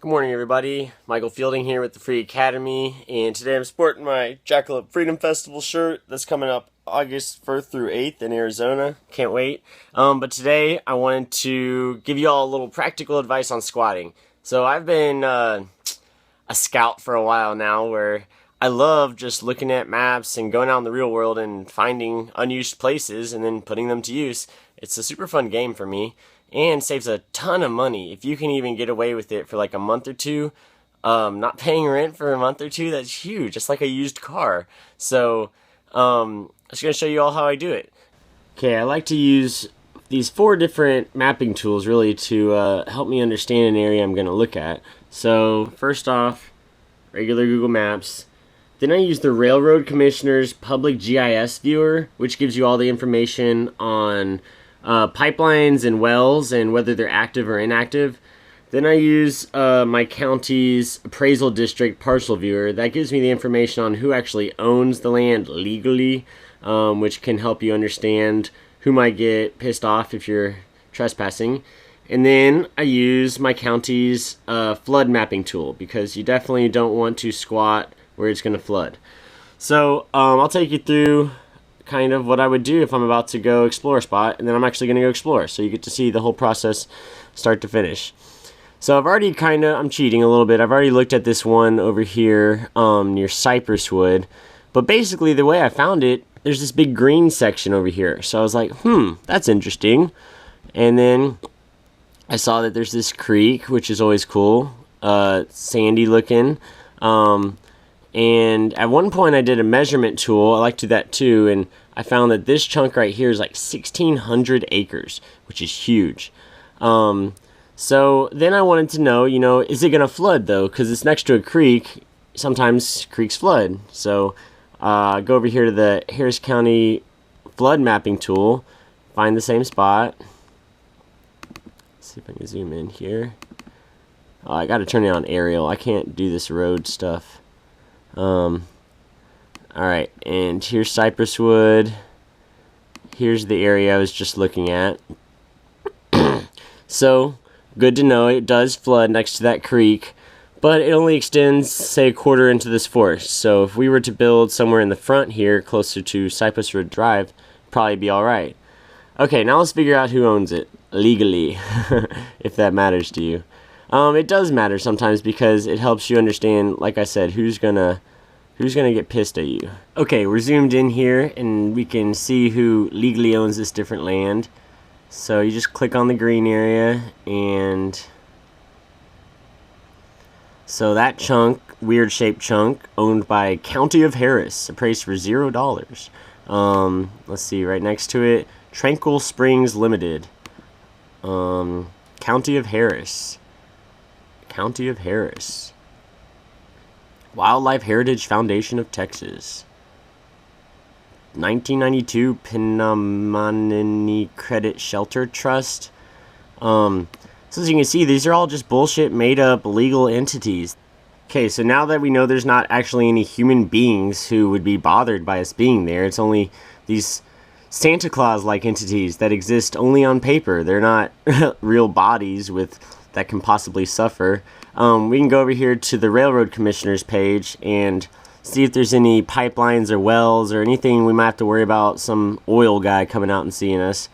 Good morning, everybody. Michael Fielding here with the Free Academy, and today I'm sporting my Jackalope Freedom Festival shirt that's coming up August 1st through 8th in Arizona. Can't wait. But today I wanted to give you all a little practical advice on squatting. So I've been a scout for a while now, where I love just looking at maps and going out in the real world and finding unused places and then putting them to use. It's a super fun game for me. And saves a ton of money. If you can even get away with it for like a month or two, not paying rent for a month or two, that's huge. It's like a used car. So I'm just going to show you all how I do it. Okay, I like to use these 4 different mapping tools really to help me understand an area I'm going to look at. So first off, regular Google Maps. Then I use the Railroad Commissioner's Public GIS Viewer, which gives you all the information on pipelines and wells and whether they're active or inactive. Then I use my county's appraisal district parcel viewer. That gives me the information on who actually owns the land legally, which can help you understand who might get pissed off if you're trespassing. And then I use my county's flood mapping tool, because you definitely don't want to squat where it's going to flood. So I'll take you through kind of what I would do if I'm about to go explore a spot, and then I'm actually going to go explore, so you get to see the whole process start to finish. So I've already I'm cheating a little bit. I've already looked at this one over here near Cypresswood, but basically the way I found it, there's this big green section over here. So I was like, that's interesting. And then I saw that there's this creek, which is always cool, sandy looking. And at one point I did a measurement tool. I like to do that too, and I found that this chunk right here is like 1,600 acres, which is huge. So then I wanted to know, is it going to flood though? Because it's next to a creek. Sometimes creeks flood. So go over here to the Harris County flood mapping tool, find the same spot. Let's see if I can zoom in here. Oh, I got to turn it on aerial. I can't do this road stuff. Alright, and here's Cypresswood. Here's the area I was just looking at. So, good to know it does flood next to that creek, but it only extends, say, a quarter into this forest. So if we were to build somewhere in the front here, closer to Cypresswood Drive, probably be alright. Okay, now let's figure out who owns it, legally, if that matters to you. It does matter sometimes, because it helps you understand, like I said, who's gonna get pissed at you. Okay, we're zoomed in here, and we can see who legally owns this different land. So you just click on the green area, and so that chunk, weird shaped chunk, owned by County of Harris, appraised for $0. Let's see, right next to it, Tranquil Springs Limited. County of Harris. County of Harris. Wildlife Heritage Foundation of Texas. 1992 Penominee Credit Shelter Trust. So as you can see, these are all just bullshit made up legal entities. Okay, so now that we know there's not actually any human beings who would be bothered by us being there, it's only these Santa Claus-like entities that exist only on paper. They're not real bodies that can possibly suffer. We can go over here to the Railroad Commissioner's page and see if there's any pipelines or wells or anything we might have to worry about some oil guy coming out and seeing us.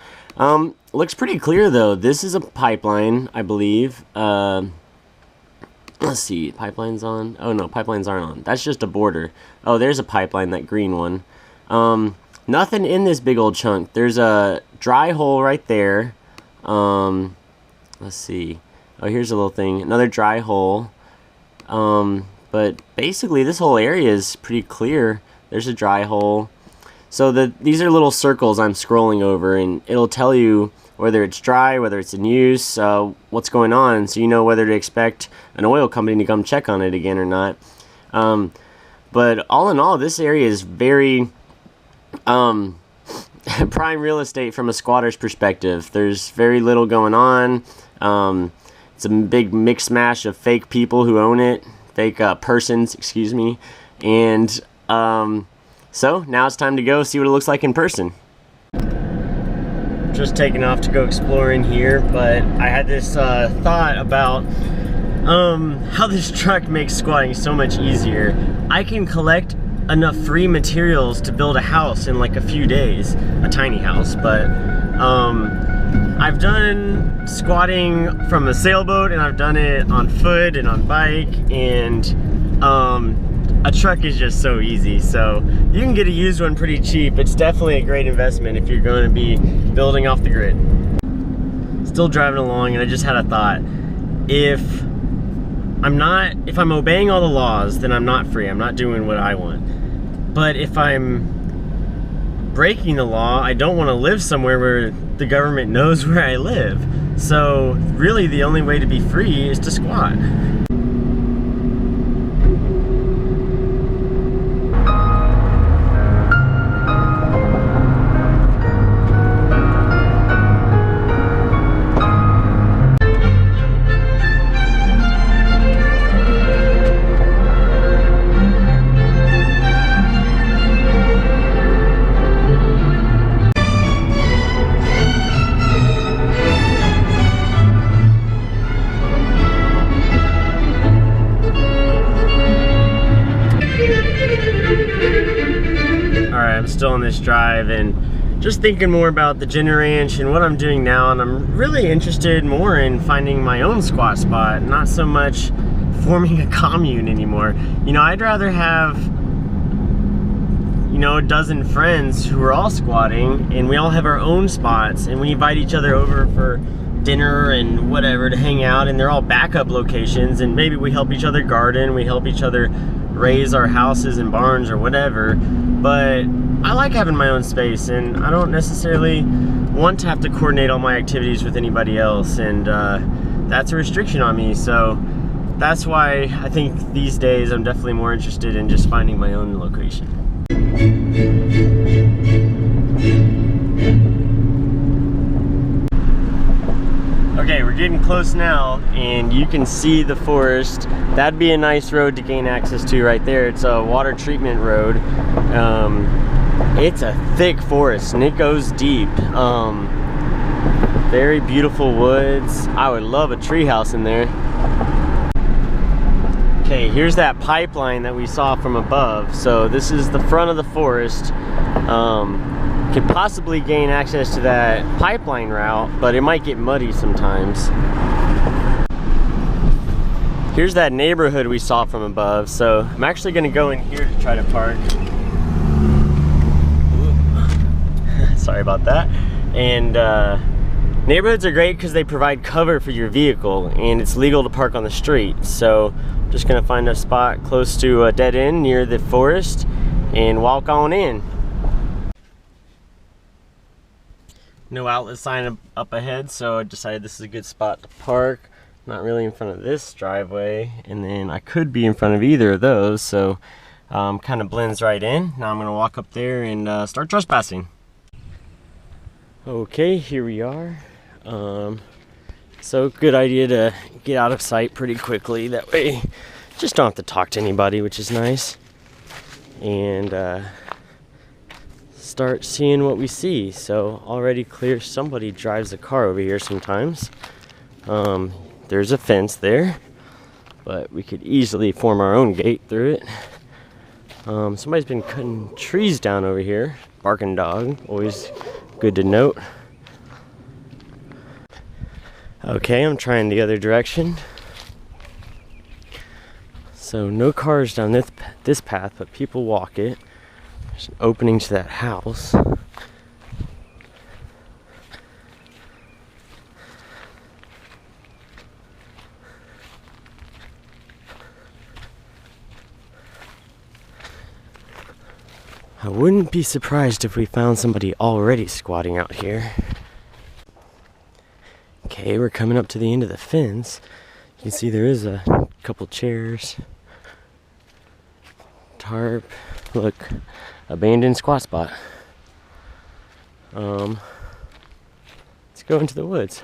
Looks pretty clear though. This is a pipeline, I believe. Let's see, pipeline's on. Oh no, pipelines aren't on. That's just a border. Oh, there's a pipeline, that green one. Nothing in this big old chunk. There's a dry hole right there. Let's see. Oh, here's a little thing. Another dry hole. But basically, this whole area is pretty clear. There's a dry hole. So these are little circles I'm scrolling over, and it'll tell you whether it's dry, whether it's in use, what's going on, so you know whether to expect an oil company to come check on it again or not. But all in all, this area is very prime real estate from a squatter's perspective. There's very little going on. It's a big mix mash of fake people who own it, fake persons, excuse me, and so now it's time to go see what it looks like in person. Just taking off to go exploring here, but I had this thought about how this truck makes squatting so much easier. I can collect enough free materials to build a house in like a few days, a tiny house, but I've done squatting from a sailboat, and I've done it on foot and on bike, and a truck is just so easy. So you can get a used one pretty cheap. It's definitely a great investment if you're going to be building off the grid. Still driving along, and I just had a thought. If I'm obeying all the laws, then I'm not free. I'm not doing what I want. But if I'm breaking the law, I don't want to live somewhere where the government knows where I live. So really the only way to be free is to squat. I'm still on this drive and just thinking more about the Jenner Ranch and what I'm doing now, and I'm really interested more in finding my own squat spot, not so much forming a commune anymore. You know, I'd rather have, you know, a dozen friends who are all squatting and we all have our own spots and we invite each other over for dinner and whatever to hang out, and they're all backup locations, and maybe we help each other garden, we help each other raise our houses and barns or whatever. But I like having my own space, and I don't necessarily want to have to coordinate all my activities with anybody else, and that's a restriction on me. So that's why I think these days I'm definitely more interested in just finding my own location. Okay, we're getting close now, and you can see the forest. That'd be a nice road to gain access to right there. It's a water treatment road. It's a thick forest, and it goes deep. Very beautiful woods. I would love a treehouse in there. Okay, here's that pipeline that we saw from above. So this is the front of the forest. Could possibly gain access to that pipeline route, but it might get muddy sometimes. Here's that neighborhood we saw from above, so I'm actually gonna go in here to try to park. Sorry about that. And neighborhoods are great because they provide cover for your vehicle, and it's legal to park on the street. So I'm just gonna find a spot close to a dead end near the forest and walk on in. No outlet sign up ahead, so I decided this is a good spot to park. Not really in front of this driveway, and then I could be in front of either of those, so kind of blends right in. Now I'm gonna walk up there and start trespassing. Okay, here we are. So good idea to get out of sight pretty quickly. That way, just don't have to talk to anybody, which is nice. And start seeing what we see. So already clear, somebody drives a car over here sometimes. There's a fence there, but we could easily form our own gate through it. Somebody's been cutting trees down over here. Barking dog, always good to note. Okay, I'm trying the other direction. So no cars down this path, but people walk it. There's an opening to that house. I wouldn't be surprised if we found somebody already squatting out here. Okay, we're coming up to the end of the fence. You can see there is a couple chairs. Tarp. Look, abandoned squat spot. Let's go into the woods.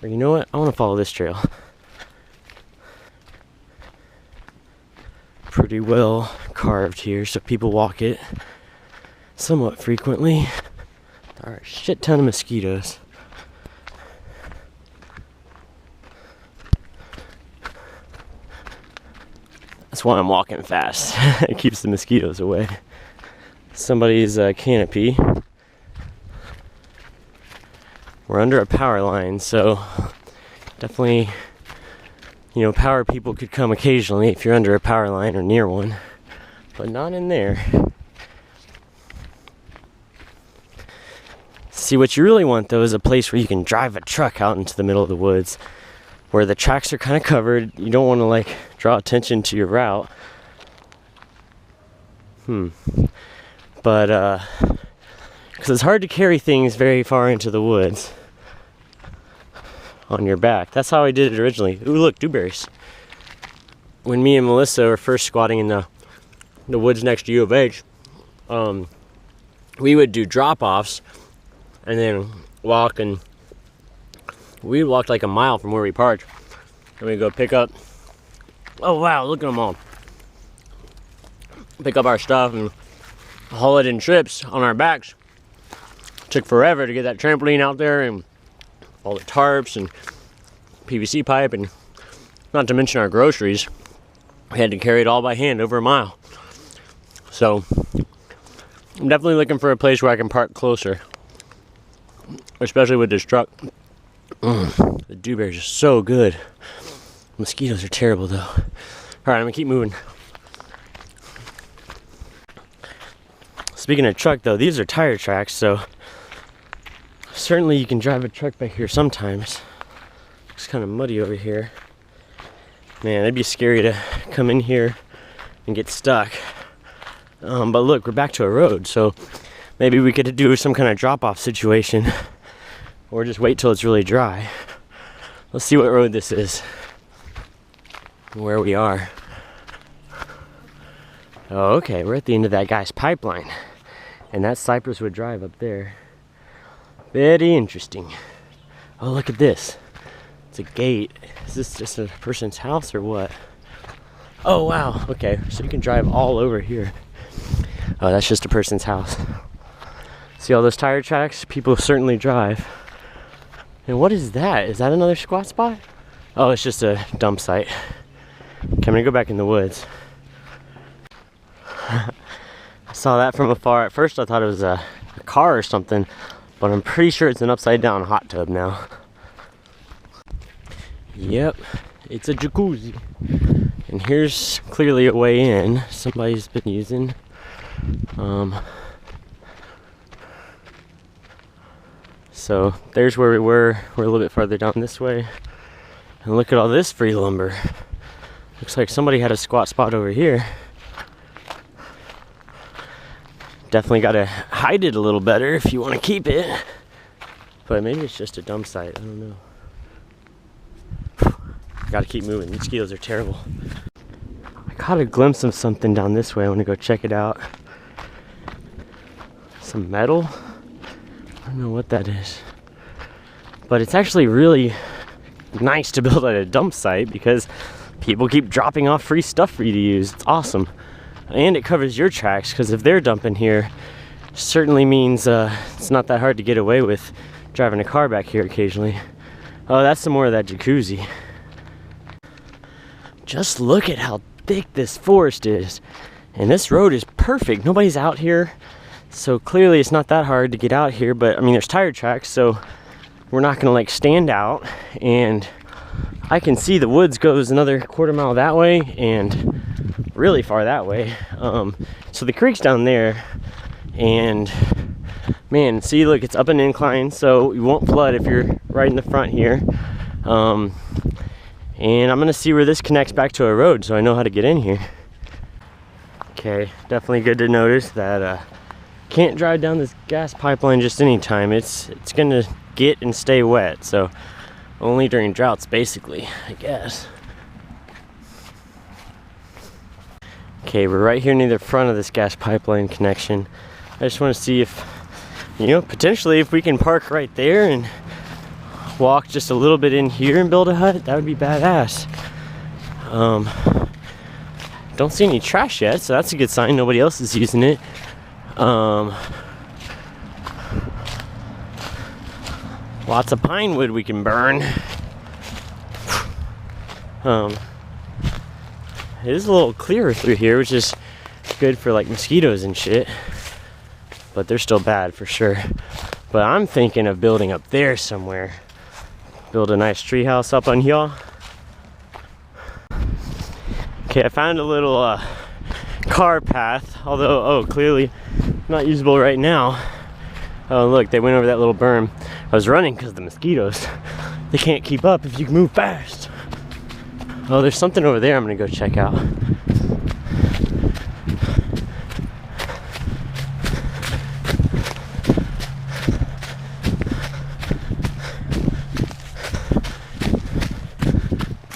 Or you know what? I want to follow this trail. Pretty well carved here, so people walk it somewhat frequently. There are a shit ton of mosquitoes. why I'm walking fast. It keeps the mosquitoes away. Somebody's canopy. We're under a power line, so definitely, you know, power people could come occasionally if you're under a power line or near one, but not in there. See, what you really want though is a place where you can drive a truck out into the middle of the woods, where the tracks are kind of covered. You don't want to like draw attention to your route. But because it's hard to carry things very far into the woods on your back. That's how I did it originally. Ooh, look, dewberries. When me and Melissa were first squatting in the woods next to U of H, we would do drop-offs and then walk, and we walked like a mile from where we parked, and we'd go pick up, oh wow, look at them all. Pick up our stuff and haul it in trips on our backs. Took forever to get that trampoline out there and all the tarps and PVC pipe, and not to mention our groceries. We had to carry it all by hand over a mile. So I'm definitely looking for a place where I can park closer, especially with this truck. The dewberries are so good. Mosquitoes are terrible though. Alright, I'm gonna keep moving. Speaking of truck though, these are tire tracks, so certainly you can drive a truck back here sometimes. It's kind of muddy over here. Man, it'd be scary to come in here and get stuck. But look, we're back to a road, so maybe we could do some kind of drop-off situation, or just wait till it's really dry. Let's see what road this is, where we are. Oh, okay, we're at the end of that guy's pipeline, and that's Cypresswood Drive up there. Very interesting. Oh, look at this. It's a gate. Is this just a person's house or what? Oh, wow. Okay, so you can drive all over here. Oh, that's just a person's house. See all those tire tracks? People certainly drive. And what is that? Is that another squat spot? Oh, it's just a dump site. Okay, I'm gonna go back in the woods. I saw that from afar. At first I thought it was a car or something, but I'm pretty sure it's an upside down hot tub now. Yep, it's a jacuzzi. And here's clearly a way in. Somebody's been using. So there's where we were. We're a little bit farther down this way. And look at all this free lumber. Looks like somebody had a squat spot over here. Definitely got to hide it a little better if you want to keep it. But maybe it's just a dump site. I don't know. Got to keep moving. These mosquitoes are terrible. I caught a glimpse of something down this way. I want to go check it out. Some metal. I don't know what that is. But it's actually really nice to build at a dump site because people keep dropping off free stuff for you to use. It's awesome. And it covers your tracks, because if they're dumping here, certainly means it's not that hard to get away with driving a car back here occasionally. Oh, that's some more of that jacuzzi. Just look at how thick this forest is. And this road is perfect. Nobody's out here. So clearly it's not that hard to get out here, but I mean, there's tire tracks, so we're not gonna like stand out. And I can see the woods goes another quarter mile that way and really far that way. So the creek's down there, and man, see, look, it's up an incline, so you won't flood if you're right in the front here. And I'm gonna see where this connects back to a road so I know how to get in here. Okay, definitely good to notice that can't drive down this gas pipeline just anytime. It's gonna get and stay wet, so only during droughts basically, I guess. Okay, we're right here near the front of this gas pipeline connection. I just want to see if, you know, potentially if we can park right there and walk just a little bit in here and build a hut. That would be badass. Don't see any trash yet, so that's a good sign. Nobody else is using it. Lots of pine wood we can burn. It is a little clearer through here, which is good for like mosquitoes and shit. But they're still bad for sure. But I'm thinking of building up there somewhere. Build a nice tree house up on here. Okay, I found a little car path, although, clearly not usable right now. Oh, look, they went over that little berm. I was running because of the mosquitoes. They can't keep up if you move fast. Oh, there's something over there I'm gonna go check out.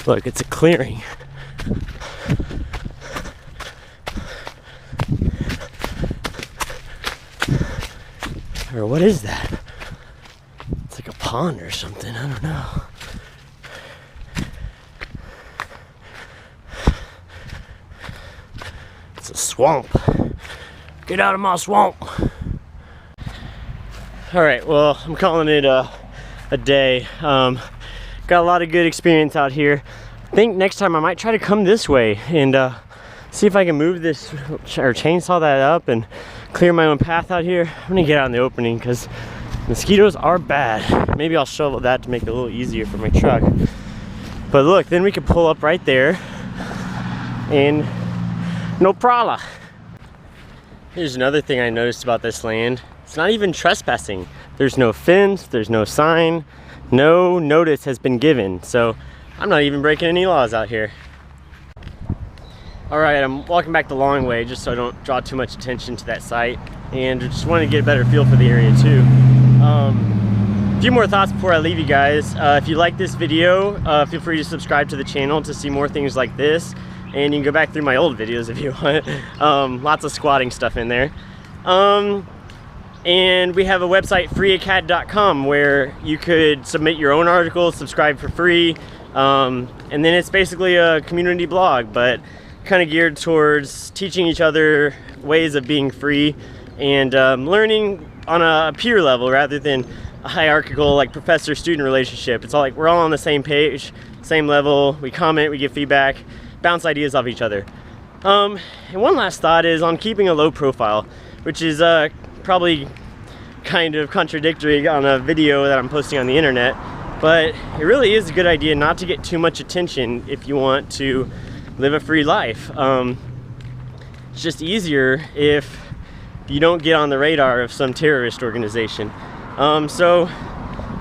Look, it's a clearing. Or what is that? It's like a pond or something, I don't know. It's a swamp. Get out of my swamp. Alright, well, I'm calling it a day. Got a lot of good experience out here. I think next time I might try to come this way and see if I can move this or chainsaw that up and clear my own path out here. I'm gonna get out in the opening because mosquitoes are bad. Maybe I'll shovel that to make it a little easier for my truck. But look, then we can pull up right there and no problem. Here's another thing I noticed about this land. It's not even trespassing. There's no fence, there's no sign, no notice has been given. So I'm not even breaking any laws out here. All right, I'm walking back the long way just so I don't draw too much attention to that site, and just wanted to get a better feel for the area too. A few more thoughts before I leave you guys. If you like this video, feel free to subscribe to the channel to see more things like this, and you can go back through my old videos if you want. Lots of squatting stuff in there. And we have a website, freeacad.com, where you could submit your own articles, subscribe for free, and then it's basically a community blog, but kind of geared towards teaching each other ways of being free and learning on a peer level rather than a hierarchical like professor-student relationship. It's all like we're all on the same page, same level, we comment, we give feedback, bounce ideas off each other. And one last thought is on keeping a low profile, which is probably kind of contradictory on a video that I'm posting on the internet, but it really is a good idea not to get too much attention if you want to live a free life. It's just easier if you don't get on the radar of some terrorist organization. So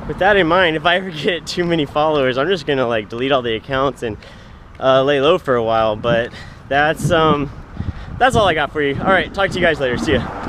with that in mind, if I ever get too many followers, I'm just gonna like delete all the accounts and lay low for a while. But that's all I got for you. All right, talk to you guys later. See ya.